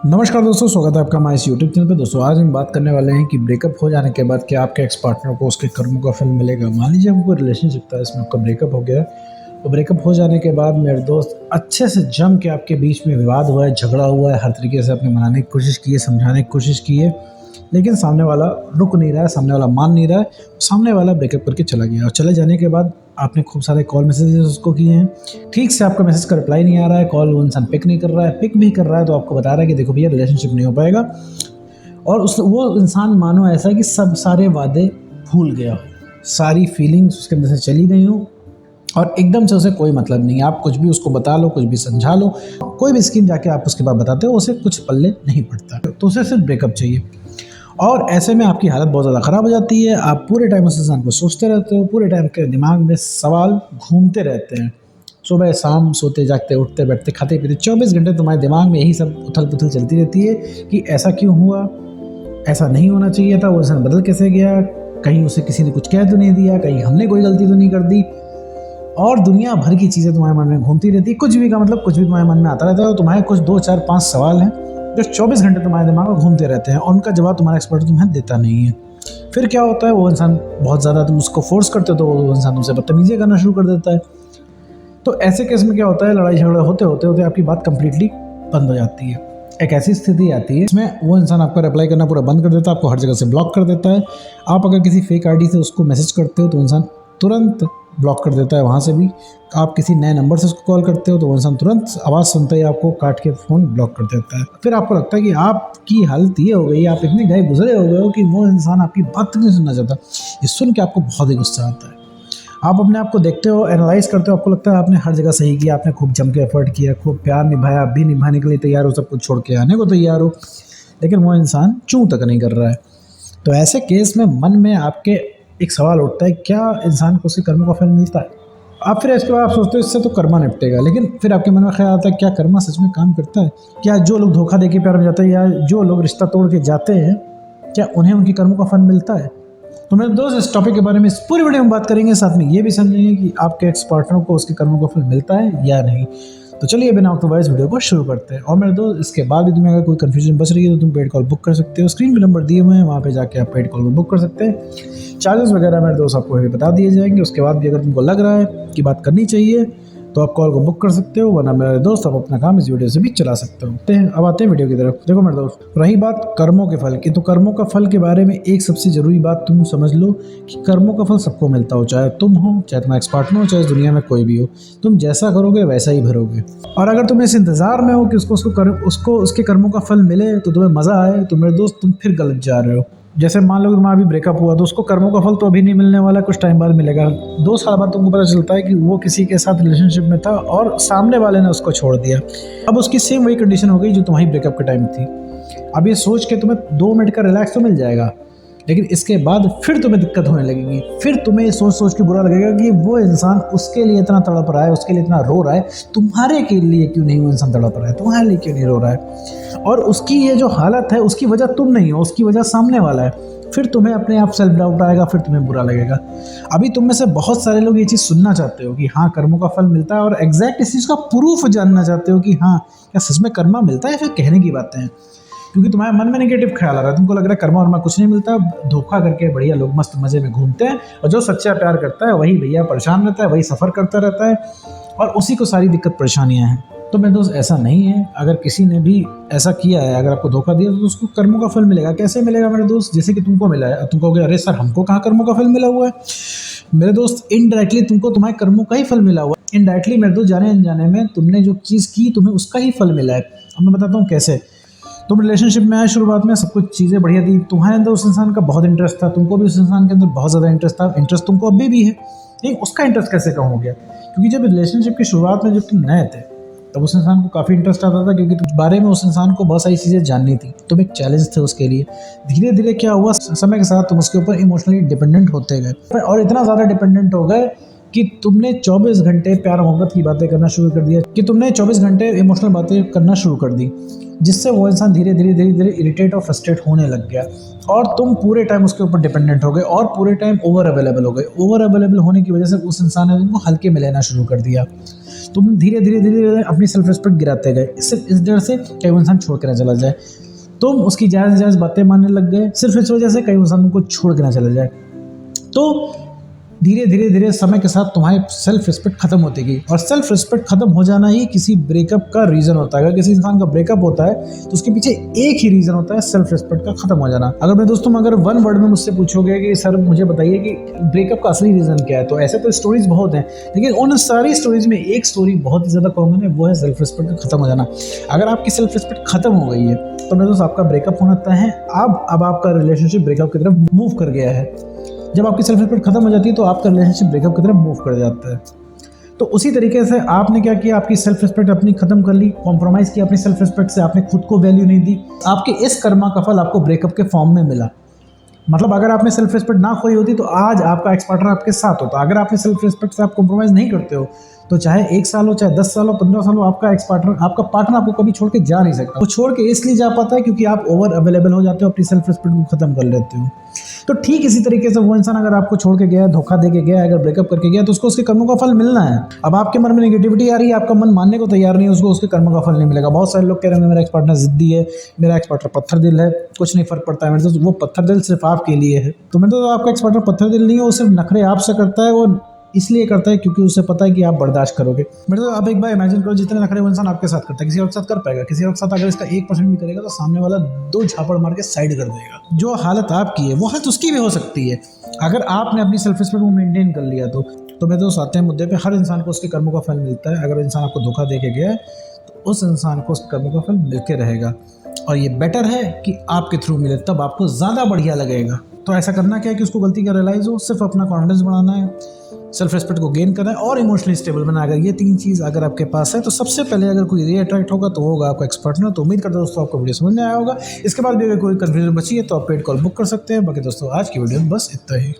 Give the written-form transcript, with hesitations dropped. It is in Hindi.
नमस्कार दोस्तों, स्वागत है आपका हमारे इस यूट्यूब चैनल पे। दोस्तों आज हम बात करने वाले हैं कि ब्रेकअप हो जाने के बाद क्या आपके एक्स पार्टनर को उसके कर्मों का फल मिलेगा। मान लीजिए आपको रिलेशनशिप था, इसमें आपका ब्रेकअप हो गया है। तो ब्रेकअप हो जाने के बाद मेरे दोस्त अच्छे से जम के आपके बीच में विवाद हुआ है, झगड़ा हुआ है, हर तरीके से आपने मनाने की कोशिश की है, समझाने की कोशिश की है, लेकिन सामने वाला रुक नहीं रहा है, सामने वाला मान नहीं रहा है। सामने वाला ब्रेकअप करके चला गया और चले जाने के बाद आपने खूब सारे कॉल मैसेजेस उसको किए हैं, ठीक से आपका मैसेज का रिप्लाई नहीं आ रहा है, कॉल वो इंसान पिक नहीं कर रहा है, पिक भी कर रहा है तो आपको बता रहा है कि देखो भैया रिलेशनशिप नहीं हो पाएगा। और उस वो इंसान मानो ऐसा है कि सब सारे वादे भूल गया हो, सारी फीलिंग्स उसके अंदर से चली गई हो और एकदम से उसे कोई मतलब नहीं है। आप कुछ भी उसको बता लो, कुछ भी समझा लो, कोई भी स्कीम जाके आप उसके बाद बताते हो, उसे कुछ पल्ले नहीं पड़ता, तो उसे सिर्फ ब्रेकअप चाहिए। और ऐसे में आपकी हालत बहुत ज़्यादा ख़राब हो जाती है। आप पूरे टाइम उस इंसान को सोचते रहते हो, पूरे टाइम के दिमाग में सवाल घूमते रहते हैं। सुबह शाम सोते जागते उठते बैठते खाते पीते 24 घंटे तुम्हारे दिमाग में यही सब उथल पुथल चलती रहती है कि ऐसा क्यों हुआ, ऐसा नहीं होना चाहिए था, वो इंसान बदल कैसे गया, कहीं उसे किसी ने कुछ कह तो नहीं दिया, कहीं हमने कोई गलती तो नहीं कर दी। और दुनिया भर की चीज़ें तुम्हारे मन में घूमती रहती है, कुछ भी का मतलब कुछ भी तुम्हारे मन में आता रहता है। और तुम्हारे कुछ 2 4 5 सवाल हैं जो 24 घंटे तुम्हारे दिमाग में घूमते रहते हैं और उनका जवाब तुम्हारा एक्सपर्ट तुम्हें देता नहीं है। फिर क्या होता है, वो इंसान बहुत ज़्यादा तुम उसको फोर्स करते हो तो वो इंसान तुमसे बदतमीजी करना शुरू कर देता है। तो ऐसे केस में क्या होता है, लड़ाई झगड़ा होते होते होते आपकी बात कंप्लीटली बंद हो जाती है। एक ऐसी स्थिति आती है इसमें वो इंसान आपका रिप्लाई करना पूरा बंद कर देता है, आपको हर जगह से ब्लॉक कर देता है। आप अगर किसी फेक आईडी से उसको मैसेज करते हो तो इंसान तुरंत ब्लॉक कर देता है वहाँ से भी। आप किसी नए नंबर से उसको कॉल करते हो तो वो इंसान तुरंत आवाज़ सुनते ही आपको काट के फ़ोन ब्लॉक कर देता है। फिर आपको लगता है कि आपकी हालत ये हो गई, आप इतने गए गुजरे हो गए हो कि वो इंसान आपकी बात नहीं सुनना चाहता। ये सुन के आपको बहुत ही गुस्सा आता है। आप अपने आप को देखते हो, एनालाइज करते हो, आपको लगता है आपने हर जगह सही किया, आपने खूब जम के एफर्ट किया, खूब प्यार निभाया, आप भी निभाने के लिए तैयार हो, सब कुछ छोड़ के आने को तैयार हो, लेकिन वो इंसान चूं तक नहीं कर रहा है। तो ऐसे केस में मन में आपके एक सवाल उठता है, क्या इंसान को उसके कर्मों का फल मिलता है? आप फिर इसके बाद आप सोचते हो इससे तो कर्मा निपटेगा, लेकिन फिर आपके मन में ख्याल आता है क्या कर्मा सच में काम करता है? क्या जो लोग धोखा देके प्यार में जाते हैं या जो लोग रिश्ता तोड़ के जाते हैं, क्या उन्हें उनकी कर्मों का फल मिलता है? तो मेरे दोस्त इस टॉपिक के बारे में इस पूरी वीडियो में बात करेंगे, साथ में ये भी समझेंगे कि आपके एक्स पार्टनर को उसके कर्मों का फल मिलता है या नहीं। तो चलिए बिना वक्त वाइज वीडियो को शुरू करते हैं। और मेरे दोस्त इसके बाद भी तुम्हें अगर कोई कंफ्यूजन बच रही है तो तुम पेड कॉल बुक कर सकते हो, स्क्रीन पे नंबर दिए हुए हैं, वहाँ पे जाके आप पेड कॉल को बुक कर सकते हैं। चार्जेस वगैरह मेरे दोस्त आपको अभी बता दिए जाएंगे। उसके बाद भी अगर तुमको लग रहा है कि बात करनी चाहिए तो आप कॉल को बुक कर सकते हो, वरना मेरे दोस्त आप अपना काम इस वीडियो से भी चला सकते हो। अब आते हैं वीडियो की तरफ। देखो मेरे दोस्त, रही बात कर्मों के फल की, तो कर्मों का फल के बारे में एक सबसे ज़रूरी बात तुम समझ लो कि कर्मों का फल सबको मिलता हो, चाहे तुम हो, चाहे तुम्हारा एक्स पार्टनर हो, चाहे दुनिया में कोई भी हो। तुम जैसा करोगे वैसा ही भरोगे। और अगर तुम इस इंतज़ार में हो कि उसको उसके कर्मों का फल मिले तो तुम्हें मज़ा आए, तो मेरे दोस्त तुम फिर गलत जा रहे हो। जैसे मान लो तुम्हारा अभी ब्रेकअप हुआ तो उसको कर्मों का फल तो अभी नहीं मिलने वाला, कुछ टाइम बाद मिलेगा। 2 साल बाद तुमको पता चलता है कि वो किसी के साथ रिलेशनशिप में था और सामने वाले ने उसको छोड़ दिया। अब उसकी सेम वही कंडीशन हो गई जो तुम्हारी ब्रेकअप के टाइम थी। अब ये सोच के तुम्हें 2 मिनट का रिलैक्स तो मिल जाएगा, लेकिन इसके बाद फिर तुम्हें दिक्कत होने लगेगी। फिर तुम्हें सोच सोच के बुरा लगेगा कि वो इंसान उसके लिए इतना तड़प रहा है, उसके लिए इतना रो रहा है, तुम्हारे के लिए क्यों नहीं वो इंसान तड़प रहा है, तुम्हारे लिए क्यों नहीं रो रहा है। और उसकी ये जो हालत है उसकी वजह तुम नहीं हो, उसकी वजह सामने वाला है। फिर तुम्हें अपने आप सेल्फ डाउट आएगा, फिर तुम्हें बुरा लगेगा। अभी तुम में से बहुत सारे लोग ये चीज़ सुनना चाहते हो कि हाँ कर्मों का फल मिलता है, और एग्जैक्ट इस चीज़ का प्रूफ जानना चाहते हो कि हाँ क्या सच में कर्मा मिलता है, फिर कहने की बातें हैं। क्योंकि तुम्हारे मन में नेगेटिव ख्याल आ रहा है, तुमको लग रहा है कर्मा वर्मा कुछ नहीं मिलता, धोखा करके बढ़िया लोग मस्त मज़े में घूमते हैं, और जो सच्चा प्यार करता है वही भैया परेशान रहता है, वही सफ़र करता रहता है, और उसी को सारी दिक्कत परेशानियाँ हैं। तो मेरे दोस्त ऐसा नहीं है। अगर किसी ने भी ऐसा किया है, अगर आपको धोखा दिया तो उसको कर्मों का फल मिलेगा। कैसे मिलेगा मेरे दोस्त? जैसे कि तुमको मिला है, तुमको कहोगे अरे सर हमको कहाँ कर्मों का फल मिला हुआ है। मेरे दोस्त इनडायरेक्टली तुमको तुम्हारे कर्मों का ही फल मिला हुआ है। इनडायरेक्टली मेरे दोस्त, जाने अनजाने में तुमने जो चीज़ की तुम्हें उसका ही फल मिला है। अब मैं बताता हूँ कैसे। तुम रिलेशनशिप में आए, शुरुआत में सब कुछ चीज़ें बढ़िया थी, तुम्हारे अंदर उस इंसान का बहुत इंटरेस्ट था, तुमको भी उस इंसान के अंदर बहुत ज़्यादा इंटरेस्ट था, इंटरेस्ट तुमको अभी भी है, लेकिन उसका इंटरेस्ट कैसे कम हो गया? क्योंकि जब रिलेशनशिप की शुरुआत में जब तुम नए थे तब उस इंसान को काफ़ी इंटरेस्ट आता था, क्योंकि तुम बारे में उस इंसान को बहुत सारी चीज़ें जाननी थी, तुम एक चैलेंज थे उसके लिए। धीरे धीरे क्या हुआ, समय के साथ तुम उसके ऊपर इमोशनली डिपेंडेंट होते गए, और इतना ज़्यादा डिपेंडेंट हो गए कि तुमने 24 घंटे प्यार मोहब्बत की बातें करना शुरू कर दिया, कि तुमने 24 घंटे इमोशनल बातें करना शुरू कर दी, जिससे वो इंसान धीरे धीरे इरिटेट और फ्रस्ट्रेट होने लग गया, और तुम पूरे टाइम उसके ऊपर डिपेंडेंट हो गए और पूरे टाइम ओवर अवेलेबल हो गए। ओवर अवेलेबल होने की वजह से उस इंसान ने तुमको हल्के में लेना शुरू कर दिया। तुम धीरे धीरे धीरे धीरे अपनी सेल्फ रिस्पेक्ट गिराते गए, सिर्फ इस डर से कहीं वो इंसान छोड़ के ना चला जाए। तुम उसकी जायज़ जायज़ बातें मानने लग गए सिर्फ इस वजह से कहीं इंसान तुमको छोड़ के ना चला जाए। तो धीरे धीरे धीरे समय के साथ तुम्हारी सेल्फ रिस्पेक्ट खत्म होती गई, और सेल्फ रिस्पेक्ट खत्म हो जाना ही किसी ब्रेकअप का रीज़न होता है। अगर किसी इंसान का ब्रेकअप होता है तो उसके पीछे एक ही रीज़न होता है, सेल्फ रिस्पेक्ट का खत्म हो जाना। अगर मैं दोस्तों अगर वन वर्ड में मुझसे पूछोगे कि सर मुझे बताइए कि ब्रेकअप का असली रीज़न क्या है, तो ऐसे तो स्टोरीज बहुत हैं, लेकिन उन सारी स्टोरीज में एक स्टोरी बहुत ही ज़्यादा कॉमन है, वो है सेल्फ रिस्पेक्ट का खत्म हो जाना। अगर आपकी सेल्फ रिस्पेक्ट खत्म हो गई है तो मैं दोस्तों आपका ब्रेकअप होना तय है। अब आपका रिलेशनशिप ब्रेकअप की तरफ मूव कर गया है। जब आपकी सेल्फ रिस्पेक्ट खत्म हो जाती है तो आपका रिलेशनशिप ब्रेकअप की तरफ मूव कर जाता है। तो उसी तरीके से आपने क्या किया, आपकी सेल्फ रिस्पेक्ट अपनी खत्म कर ली, कॉम्प्रोमाइज़ किया अपनी सेल्फ रिस्पेक्ट से, आपने खुद को वैल्यू नहीं दी। आपके इस कर्मा का फल आपको ब्रेकअप के फॉर्म में मिला। मतलब अगर आपने सेल्फ रिस्पेक्ट ना खोई होती तो आज आपका एक्स पार्टनर आपके साथ होता। अगर आपने सेल्फ रिस्पेक्ट से आप कॉम्प्रोमाइज़ नहीं करते हो तो चाहे 1 साल हो, चाहे 10 साल हो, 15 साल हो, आपका एक्स पार्टनर आपको कभी छोड़ के जा नहीं सकता। वो छोड़ के इसलिए जा पाता है क्योंकि आप ओवर अवेलेबल हो जाते हो, अपनी सेल्फ रिस्पेक्ट को खत्म कर लेते हो। तो ठीक इसी तरीके से वो इंसान अगर आपको छोड़ के गया, धोखा दे के गया, अगर ब्रेकअप करके गया तो उसको उसके कर्मों का फल मिलना है। अब आपके मन में नेगेटिविटी आ रही है, आपका मन मानने को तैयार नहीं है, उसको उसके कर्मों का फल नहीं मिलेगा। बहुत सारे लोग कह रहे हैं मेरा एक्स पार्टनर जिद्दी है, मेरा एक्स पार्टनर पत्थर दिल है, कुछ नहीं फर्क पड़ता है। मेरे दोस्त वो पत्थर दिल सिर्फ आपके लिए है। तो मैं तो आपका एक्स पार्टनर पत्थर दिल नहीं है, वो सिर्फ नखरे आपसे करता है, वो इसलिए करता है क्योंकि उसे पता है कि आप बर्दाश्त करोगे। मेरे तो आप एक बार इमेजिन करो, जितने नखरे वो इंसान आपके साथ करता है किसी और के साथ कर पाएगा? किसी और के साथ अगर इसका 1% भी करेगा तो सामने वाला 2 झापड़ मार के साइड कर देगा। जो हालत आपकी है वो हालत उसकी भी हो सकती है अगर आपने अपनी सेल्फ रिस्पेक्ट को मेंटेन कर लिया तो मैं तो आते हैं मुद्दे पे, हर इंसान को उसके कर्मों का फल मिलता है। अगर इंसान आपको धोखा दे के गया है तो उस इंसान को उसके कर्मों का फल मिलके रहेगा, और ये बेटर है कि आपके थ्रू मिले, तब आपको ज़्यादा बढ़िया लगेगा। तो ऐसा करना क्या है कि उसको गलती का रियलाइज़ हो, सिर्फ अपना कॉन्फिडेंस बढ़ाना है, सेल्फ रिस्पेक्ट को गेन करना है और इमोशनली स्टेबल बनना। अगर ये 3 चीज़ अगर आपके पास है तो सबसे पहले अगर कोई रीअट्रैक्ट होगा तो होगा आपका एक्स पार्टनर। तो उम्मीद करता हूं दोस्तों आपको वीडियो समझ में आया होगा। इसके बाद भी अगर कोई कन्फ्यूजन बची है तो आप पेड कॉल बुक कर सकते हैं। बाकी दोस्तों आज की वीडियो में बस इतना ही।